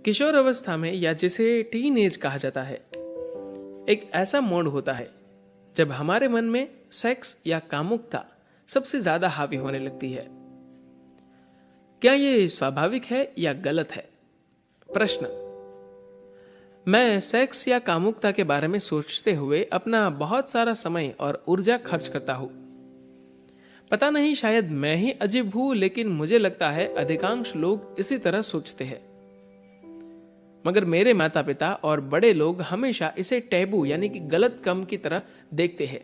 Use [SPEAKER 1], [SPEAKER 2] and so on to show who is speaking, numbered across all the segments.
[SPEAKER 1] किशोर अवस्था में या जिसे टीन एज कहा जाता है, एक ऐसा मोड़ होता है जब हमारे मन में सेक्स या कामुकता सबसे ज्यादा हावी होने लगती है। क्या ये स्वाभाविक है या गलत है? प्रश्न। मैं सेक्स या कामुकता के बारे में सोचते हुए अपना बहुत सारा समय और ऊर्जा खर्च करता हूं। पता नहीं, शायद मैं ही अजीब हूं, लेकिन मुझे लगता है अधिकांश लोग इसी तरह सोचते हैं। मगर मेरे माता पिता और बड़े लोग हमेशा इसे टैबू यानी कि गलत काम की तरह देखते हैं।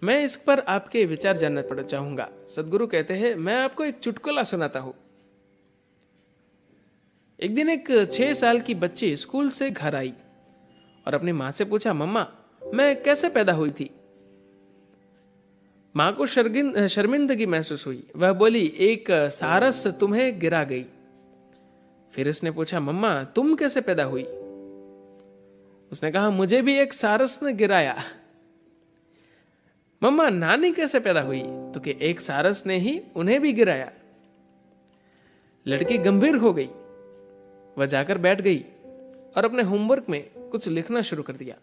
[SPEAKER 1] मैं इस पर आपके विचार जानना पड़ चाहूंगा। सदगुरु कहते हैं, मैं आपको एक चुटकुला सुनाता हूं। एक दिन एक 6 साल की बच्ची स्कूल से घर आई और अपनी मां से पूछा, मम्मा, मैं कैसे पैदा हुई थी? मां को शर्मिंदगी महसूस हुई। वह बोली, एक सारस तुम्हें गिरा गई। फिर उसने पूछा, मम्मा, तुम कैसे पैदा हुई? उसने कहा, मुझे भी एक सारस ने गिराया। मम्मा, नानी कैसे पैदा हुई? तो कि एक सारस ने ही उन्हें भी गिराया। लड़की गंभीर हो गई। वह जाकर बैठ गई और अपने होमवर्क में कुछ लिखना शुरू कर दिया।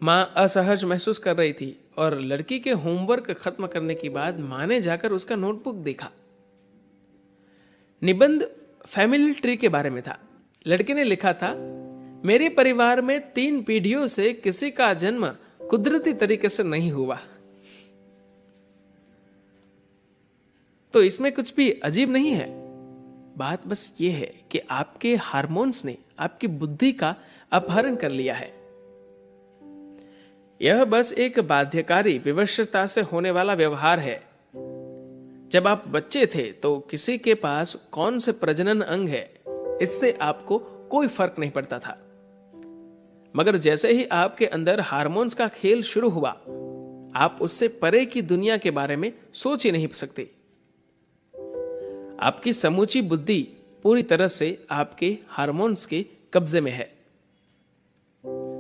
[SPEAKER 1] मां असहज महसूस कर रही थी और लड़की के होमवर्क खत्म करने के बाद मां ने जाकर उसका नोटबुक देखा। निबंध फैमिली ट्री के बारे में था। लड़की ने लिखा था, मेरे परिवार में 3 पीढ़ियों से किसी का जन्म कुदरती तरीके से नहीं हुआ। तो इसमें कुछ भी अजीब नहीं है। बात बस ये है कि आपके हार्मोन्स ने आपकी बुद्धि का अपहरण कर लिया है। यह बस एक बाध्यकारी विवशता से होने वाला व्यवहार है। जब आप बच्चे थे तो किसी के पास कौन से प्रजनन अंग है, इससे आपको कोई फर्क नहीं पड़ता था। मगर जैसे ही आपके अंदर हार्मोन्स का खेल शुरू हुआ, आप उससे परे की दुनिया के बारे में सोच ही नहीं सकते। आपकी समूची बुद्धि पूरी तरह से आपके हार्मोन्स के कब्जे में है।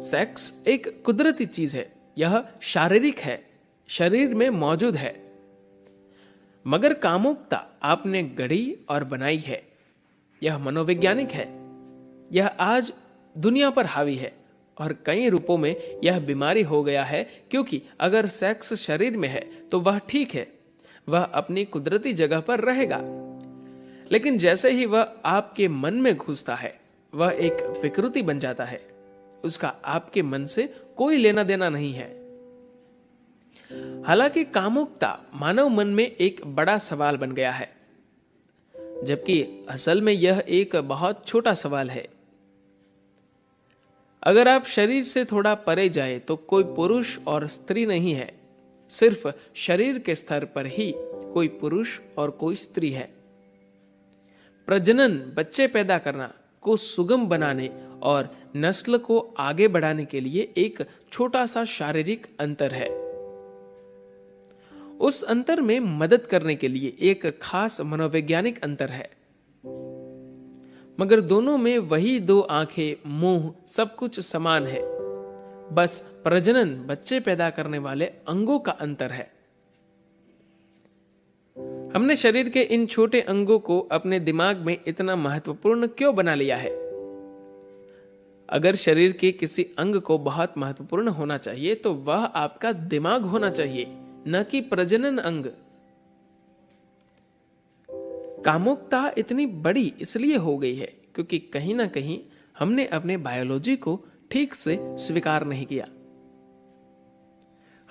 [SPEAKER 1] सेक्स एक कुदरती चीज है। यह शारीरिक है, शरीर में मौजूद है। मगर कामुकता आपने गढ़ी और बनाई है। यह मनोवैज्ञानिक है। यह आज दुनिया पर हावी है और कई रूपों में यह बीमारी हो गया है, क्योंकि अगर सेक्स शरीर में है तो वह ठीक है, वह अपनी कुदरती जगह पर रहेगा। लेकिन जैसे ही वह आपके मन में घुसता है, वह एक विकृति बन जाता है। उसका आपके मन से कोई लेना देना नहीं है। हालांकि कामुकता मानव मन में एक बड़ा सवाल बन गया है, जबकि असल में यह एक बहुत छोटा सवाल है। अगर आप शरीर से थोड़ा परे जाए तो कोई पुरुष और स्त्री नहीं है। सिर्फ शरीर के स्तर पर ही कोई पुरुष और कोई स्त्री है। प्रजनन, बच्चे पैदा करना को सुगम बनाने और नस्ल को आगे बढ़ाने के लिए एक छोटा सा शारीरिक अंतर है। उस अंतर में मदद करने के लिए एक खास मनोवैज्ञानिक अंतर है। मगर दोनों में वही 2 आंखें, मुंह, सब कुछ समान है। बस प्रजनन, बच्चे पैदा करने वाले अंगों का अंतर है। हमने शरीर के इन छोटे अंगों को अपने दिमाग में इतना महत्वपूर्ण क्यों बना लिया है? अगर शरीर के किसी अंग को बहुत महत्वपूर्ण होना चाहिए तो वह आपका दिमाग होना चाहिए, न कि प्रजनन अंग। कामुकता इतनी बड़ी इसलिए हो गई है क्योंकि कहीं ना कहीं हमने अपने बायोलॉजी को ठीक से स्वीकार नहीं किया।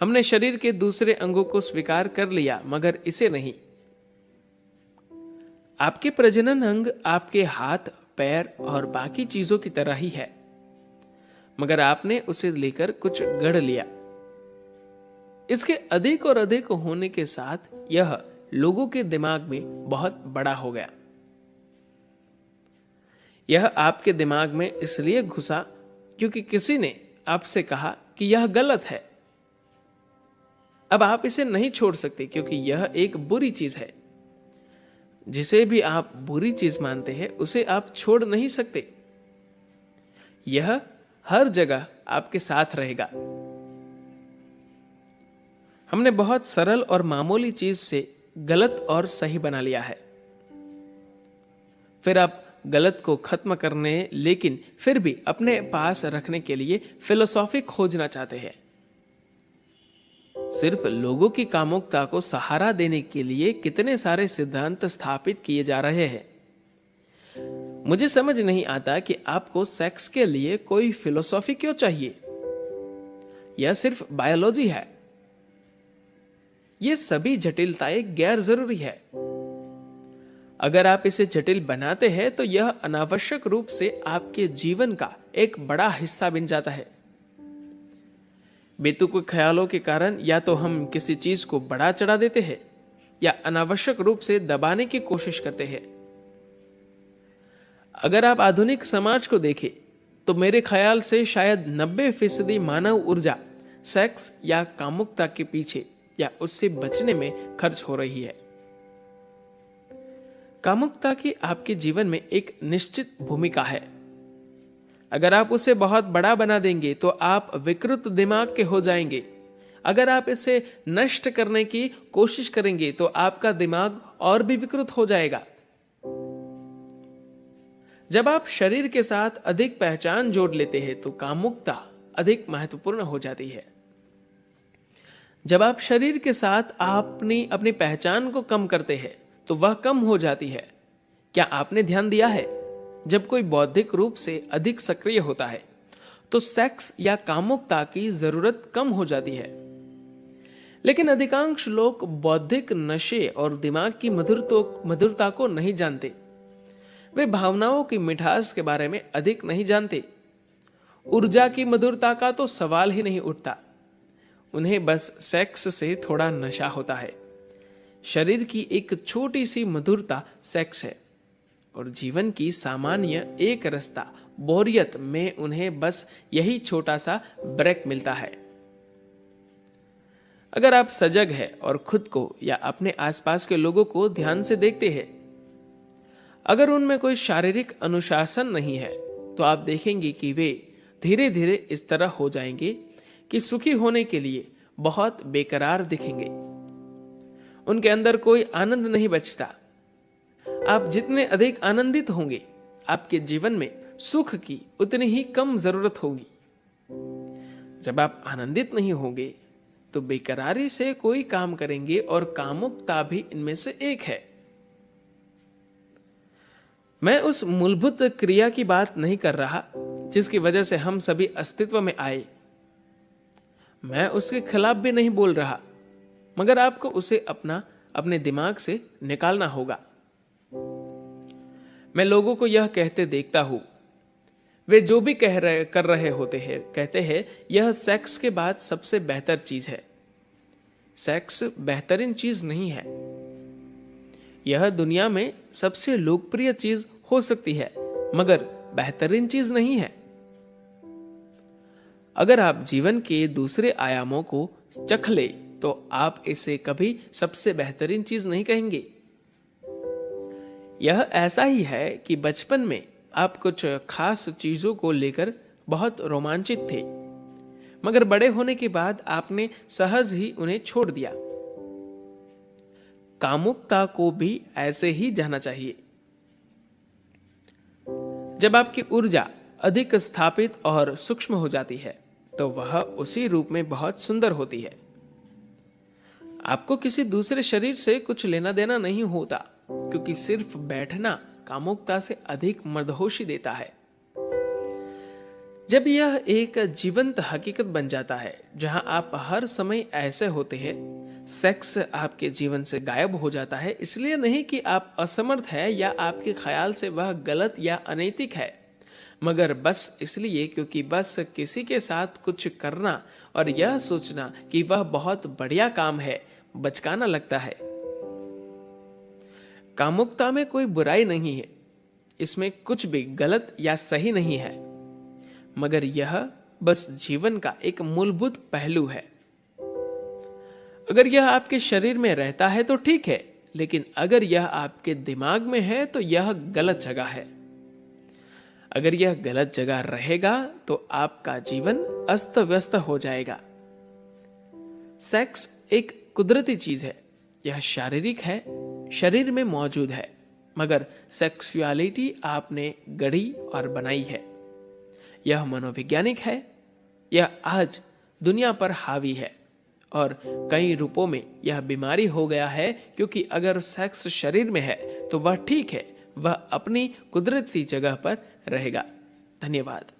[SPEAKER 1] हमने शरीर के दूसरे अंगों को स्वीकार कर लिया, मगर इसे नहीं। आपके प्रजनन अंग आपके हाथ, पैर और बाकी चीजों की तरह ही है, मगर आपने उसे लेकर कुछ गढ़ लिया। इसके अधिक और अधिक होने के साथ यह लोगों के दिमाग में बहुत बड़ा हो गया। यह आपके दिमाग में इसलिए घुसा क्योंकि किसी ने आपसे कहा कि यह गलत है। अब आप इसे नहीं छोड़ सकते क्योंकि यह एक बुरी चीज है। जिसे भी आप बुरी चीज मानते हैं उसे आप छोड़ नहीं सकते। यह हर जगह आपके साथ रहेगा। हमने बहुत सरल और मामूली चीज से गलत और सही बना लिया है। फिर आप गलत को खत्म करने लेकिन फिर भी अपने पास रखने के लिए फिलोसॉफी खोजना चाहते हैं। सिर्फ लोगों की कामुकता को सहारा देने के लिए कितने सारे सिद्धांत स्थापित किए जा रहे हैं। मुझे समझ नहीं आता कि आपको सेक्स के लिए कोई फिलोसॉफी क्यों चाहिए। यह सिर्फ बायोलॉजी है। ये सभी जटिलताएं गैर जरूरी है। अगर आप इसे जटिल बनाते हैं तो यह अनावश्यक रूप से आपके जीवन का एक बड़ा हिस्सा बन जाता है। बेतुके ख्यालों के कारण या तो हम किसी चीज को बढ़ा चढ़ा देते हैं या अनावश्यक रूप से दबाने की कोशिश करते हैं। अगर आप आधुनिक समाज को देखें तो मेरे ख्याल से शायद 90% मानव ऊर्जा सेक्स या कामुकता के पीछे या उससे बचने में खर्च हो रही है। कामुकता की आपके जीवन में एक निश्चित भूमिका है। अगर आप उसे बहुत बड़ा बना देंगे तो आप विकृत दिमाग के हो जाएंगे। अगर आप इसे नष्ट करने की कोशिश करेंगे तो आपका दिमाग और भी विकृत हो जाएगा। जब आप शरीर के साथ अधिक पहचान जोड़ लेते हैं तो कामुकता अधिक महत्वपूर्ण हो जाती है। जब आप शरीर के साथ अपनी पहचान को कम करते हैं तो वह कम हो जाती है। क्या आपने ध्यान दिया है, जब कोई बौद्धिक रूप से अधिक सक्रिय होता है तो सेक्स या कामुकता की जरूरत कम हो जाती है। लेकिन अधिकांश लोग बौद्धिक नशे और दिमाग की मधुरता को नहीं जानते। वे भावनाओं की मिठास के बारे में अधिक नहीं जानते। ऊर्जा की मधुरता का तो सवाल ही नहीं उठता। उन्हें बस सेक्स से थोड़ा नशा होता है। शरीर की एक छोटी सी मधुरता सेक्स है और जीवन की सामान्य एक रास्ता बोरियत में उन्हें बस यही छोटा सा ब्रेक मिलता है। अगर आप सजग हैं और खुद को या अपने आसपास के लोगों को ध्यान से देखते हैं, अगर उनमें कोई शारीरिक अनुशासन नहीं है तो आप देखेंगे कि वे धीरे धीरे इस तरह हो जाएंगे कि सुखी होने के लिए बहुत बेकरार दिखेंगे। उनके अंदर कोई आनंद नहीं बचता। आप जितने अधिक आनंदित होंगे, आपके जीवन में सुख की उतनी ही कम जरूरत होगी। जब आप आनंदित नहीं होंगे तो बेकरारी से कोई काम करेंगे और कामुकता भी इनमें से एक है। मैं उस मूलभूत क्रिया की बात नहीं कर रहा जिसकी वजह से हम सभी अस्तित्व में आए। मैं उसके खिलाफ भी नहीं बोल रहा, मगर आपको उसे अपने दिमाग से निकालना होगा। मैं लोगों को यह कहते देखता हूं, वे जो भी कर रहे होते हैं, कहते हैं यह सेक्स के बाद सबसे बेहतर चीज है। सेक्स बेहतरीन चीज नहीं है। यह दुनिया में सबसे लोकप्रिय चीज हो सकती है, मगर बेहतरीन चीज नहीं है। अगर आप जीवन के दूसरे आयामों को चख ले तो आप इसे कभी सबसे बेहतरीन चीज नहीं कहेंगे। यह ऐसा ही है कि बचपन में आप कुछ खास चीजों को लेकर बहुत रोमांचित थे, मगर बड़े होने के बाद आपने सहज ही उन्हें छोड़ दिया। कामुकता को भी ऐसे ही जाना चाहिए। जब आपकी ऊर्जा अधिक स्थापित और सूक्ष्म हो जाती है तो वह उसी रूप में बहुत सुंदर होती है। आपको किसी दूसरे शरीर से कुछ लेना देना नहीं होता, क्योंकि सिर्फ बैठना कामुकता से अधिक मदहोशी देता है। जब यह एक जीवंत हकीकत बन जाता है जहां आप हर समय ऐसे होते हैं, सेक्स आपके जीवन से गायब हो जाता है। इसलिए नहीं कि आप असमर्थ हैं या आपके ख्याल से वह गलत या अनैतिक है, मगर बस इसलिए क्योंकि बस किसी के साथ कुछ करना और यह सोचना कि वह बहुत बढ़िया काम है बचकाना लगता है। कामुकता में कोई बुराई नहीं है, इसमें कुछ भी गलत या सही नहीं है, मगर यह बस जीवन का एक मूलभूत पहलू है। अगर यह आपके शरीर में रहता है तो ठीक है, लेकिन अगर यह आपके दिमाग में है तो यह गलत जगह है। अगर यह गलत जगह रहेगा तो आपका जीवन अस्त व्यस्त हो जाएगा। सेक्स एक कुदरती चीज है। यह शारीरिक है, शरीर में मौजूद है, मगर सेक्सुअलिटी आपने गढ़ी और बनाई है। यह मनोवैज्ञानिक है। यह आज दुनिया पर हावी है और कई रूपों में यह बीमारी हो गया है, क्योंकि अगर सेक्स शरीर में है तो वह ठीक है, वह अपनी कुदरती जगह पर रहेगा। धन्यवाद।